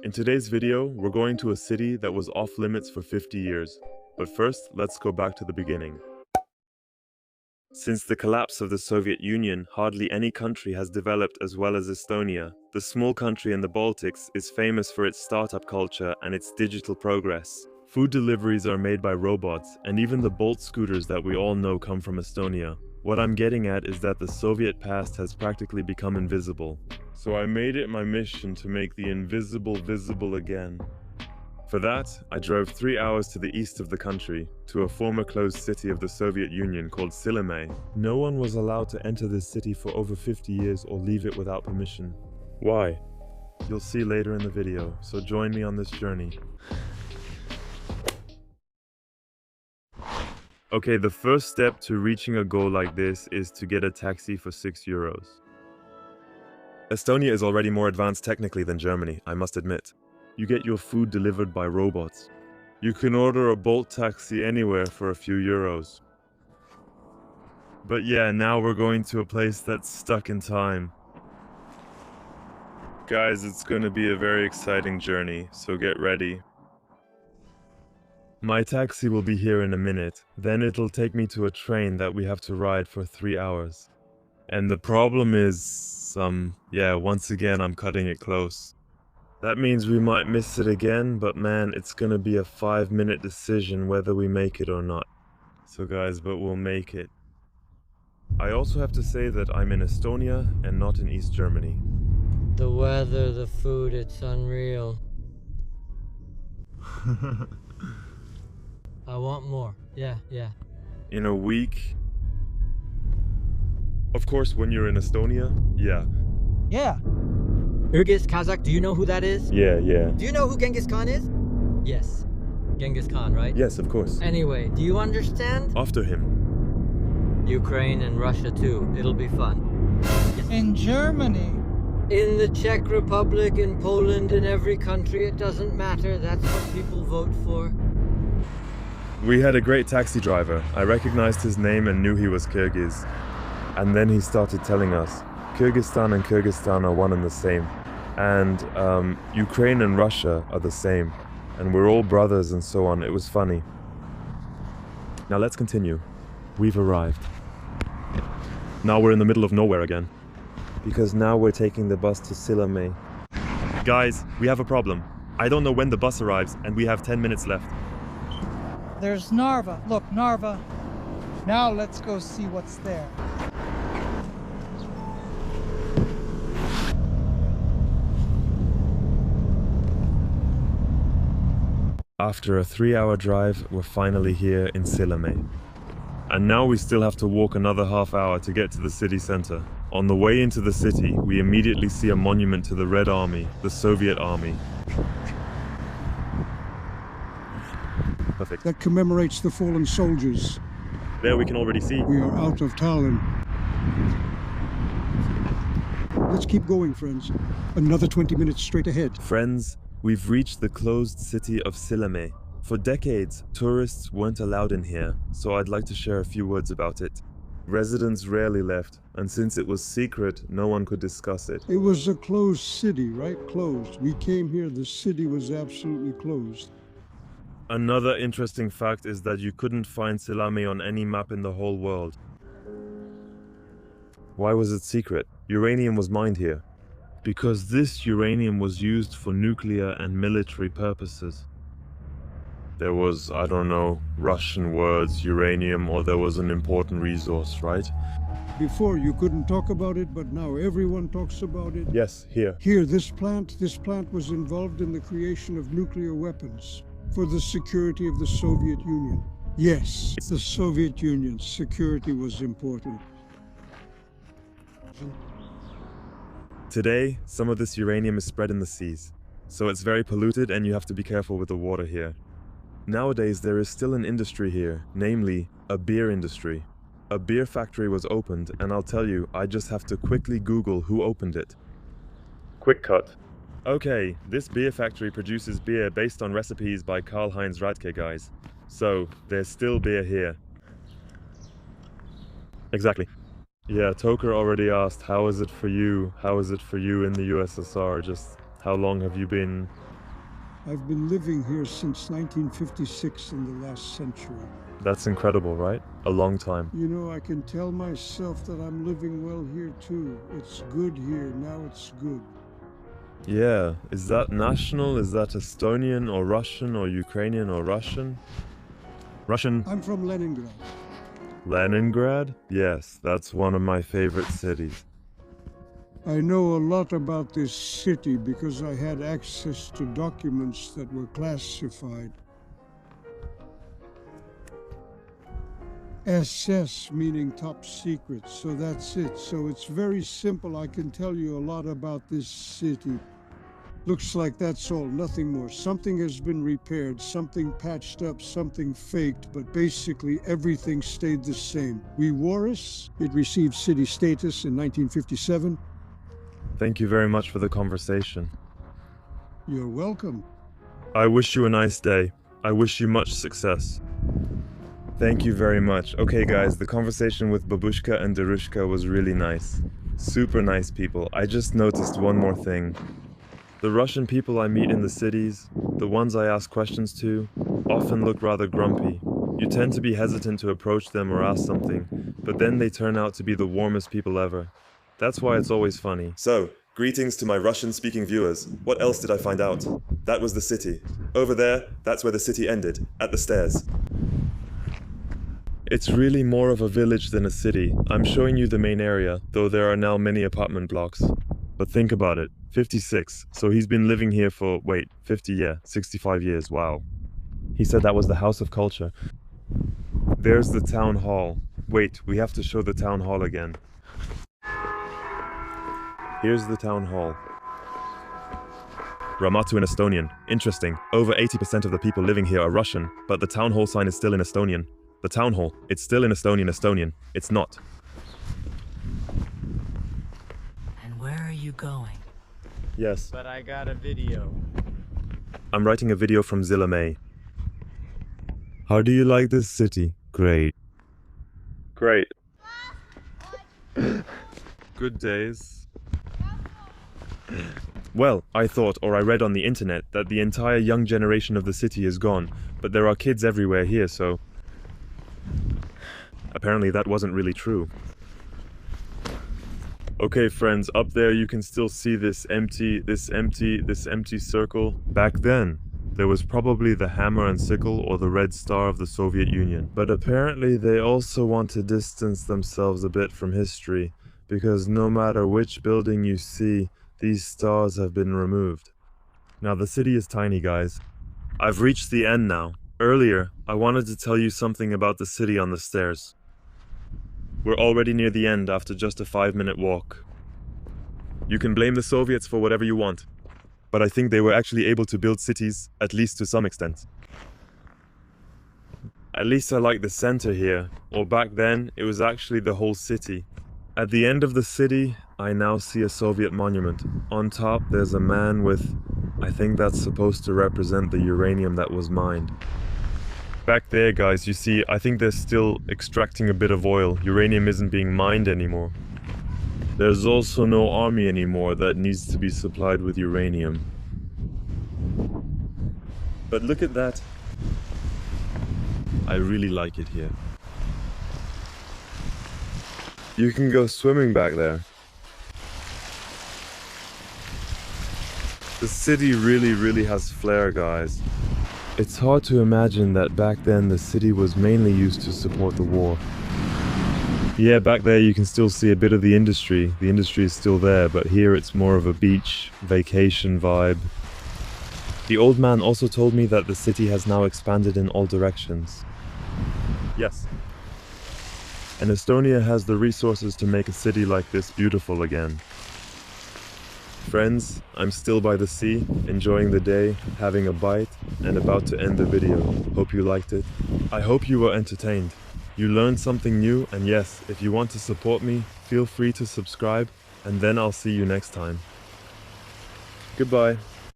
In today's video, we're going to a city that was off limits for 50 years. But first, let's go back to the beginning. Since the collapse of the Soviet Union, hardly any country has developed as well as Estonia. The small country in the Baltics is famous for its startup culture and its digital progress. Food deliveries are made by robots, and even the Bolt scooters that we all know come from Estonia. What I'm getting at is that the Soviet past has practically become invisible. So I made it my mission to make the invisible visible again. For that, I drove 3 hours to the east of the country, to a former closed city of the Soviet Union called Sillamäe. No one was allowed to enter this city for over 50 years or leave it without permission. Why? You'll see later in the video, so join me on this journey. Okay, the first step to reaching a goal like this is to get a taxi for 6 euros. Estonia is already more advanced technically than Germany, I must admit. You get your food delivered by robots. You can order a Bolt taxi anywhere for a few euros. But yeah, now we're going to a place that's stuck in time. Guys, it's gonna be a very exciting journey, so get ready. My taxi will be here in a minute, then it'll take me to a train that we have to ride for 3 hours. And the problem is, once again I'm cutting it close. That means we might miss it again, but man, it's gonna be a 5-minute decision whether we make it or not. So guys, but we'll make it. I also have to say that I'm in Estonia and not in East Germany. The weather, the food, it's unreal. I want more. Yeah. In a week? Of course, when you're in Estonia, yeah. Yeah. Kyrgyz, Kazakh, do you know who that is? Yeah. Do you know who Genghis Khan is? Yes. Genghis Khan, right? Yes, of course. Anyway, do you understand? After him. Ukraine and Russia too. It'll be fun. In Germany. In the Czech Republic, in Poland, in every country, it doesn't matter. That's what people vote for. We had a great taxi driver. I recognized his name and knew he was Kyrgyz. And then he started telling us, Kyrgyzstan and Kyrgyzstan are one and the same. And Ukraine and Russia are the same. And we're all brothers and so on. It was funny. Now let's continue. We've arrived. Now we're in the middle of nowhere again. Because now we're taking the bus to Sillamäe. Guys, we have a problem. I don't know when the bus arrives and we have 10 minutes left. There's Narva. Look, Narva. Now let's go see what's there. After a 3-hour drive, we're finally here in Sillamäe. And now we still have to walk another half hour to get to the city center. On the way into the city, we immediately see a monument to the Red Army, the Soviet Army. Perfect. That commemorates the fallen soldiers. There we can already see. We are out of Tallinn. Let's keep going, friends. Another 20 minutes straight ahead. Friends, we've reached the closed city of Sillamäe. For decades, tourists weren't allowed in here, so I'd like to share a few words about it. Residents rarely left, and since it was secret, no one could discuss it. It was a closed city, right? Closed. We came here, the city was absolutely closed. Another interesting fact is that you couldn't find Sillamäe on any map in the whole world. Why was it secret? Uranium was mined here. Because this uranium was used for nuclear and military purposes. There was, I don't know, Russian words, uranium, or there was an important resource, right? Before you couldn't talk about it, but now everyone talks about it. Yes, here. Here, this plant was involved in the creation of nuclear weapons for the security of the Soviet Union. Yes, the Soviet Union's security was important. Today, some of this uranium is spread in the seas, so it's very polluted and you have to be careful with the water here. Nowadays, there is still an industry here, namely, a beer industry. A beer factory was opened, and I'll tell you, I just have to quickly Google who opened it. Quick cut. Okay, this beer factory produces beer based on recipes by Karl-Heinz Radke, guys. So, there's still beer here. Exactly. Yeah, Toker already asked, how is it for you? How is it for you in the USSR? Just how long have you been I've been living here since 1956 in the last century. That's incredible, right? A long time. You know, I can tell myself that I'm living well here too. It's good here, now it's good. Yeah, is that national? Is that Estonian or Russian or Ukrainian or Russian? Russian? I'm from Leningrad. Leningrad? Yes, that's one of my favorite cities. I know a lot about this city because I had access to documents that were classified. SS meaning top secret, so that's it. So it's very simple. I can tell you a lot about this city. Looks like that's all, nothing more. Something has been repaired, something patched up, something faked, but basically everything stayed the same. We Warris, it received city status in 1957. Thank you very much for the conversation. You're welcome. I wish you a nice day. I wish you much success. Thank you very much. Okay guys, the conversation with Babushka and Darushka was really nice. Super nice people. I just noticed one more thing. The Russian people I meet in the cities, the ones I ask questions to, often look rather grumpy. You tend to be hesitant to approach them or ask something, but then they turn out to be the warmest people ever. That's why it's always funny. So, greetings to my Russian-speaking viewers. What else did I find out? That was the city. Over there, that's where the city ended, at the stairs. It's really more of a village than a city. I'm showing you the main area, though there are now many apartment blocks. But think about it, 56, so he's been living here for, 65 years, wow. He said that was the House of Culture. There's the town hall. Wait, we have to show the town hall again. Here's the town hall. Ramatu in Estonian. Interesting. Over 80% of the people living here are Russian, but the town hall sign is still in Estonian. The town hall, it's still in Estonian. It's not. And where are you going? Yes. But I got a video. I'm writing a video from Sillamäe. How do you like this city? Great. Great. Good days. Well, I thought, or I read on the internet, that the entire young generation of the city is gone, but there are kids everywhere here, so... Apparently that wasn't really true. Okay friends, up there you can still see this empty circle. Back then, there was probably the hammer and sickle or the red star of the Soviet Union. But apparently they also want to distance themselves a bit from history, because no matter which building you see, these stars have been removed. Now the city is tiny, guys. I've reached the end now. Earlier, I wanted to tell you something about the city on the stairs. We're already near the end after just a 5-minute walk. You can blame the Soviets for whatever you want, but I think they were actually able to build cities, at least to some extent. At least I like the center here, or back then, it was actually the whole city. At the end of the city, I now see a Soviet monument. On top, there's a man with, I think that's supposed to represent the uranium that was mined. Back there, guys, you see, I think they're still extracting a bit of oil. Uranium isn't being mined anymore. There's also no army anymore that needs to be supplied with uranium. But look at that. I really like it here. You can go swimming back there. The city really has flair, guys. It's hard to imagine that back then the city was mainly used to support the war. Yeah, back there you can still see a bit of the industry. The industry is still there, but here it's more of a beach, vacation vibe. The old man also told me that the city has now expanded in all directions. Yes. And Estonia has the resources to make a city like this beautiful again. Friends, I'm still by the sea, enjoying the day, having a bite, and about to end the video. Hope you liked it. I hope you were entertained. You learned something new, and yes, if you want to support me, feel free to subscribe, and then I'll see you next time. Goodbye.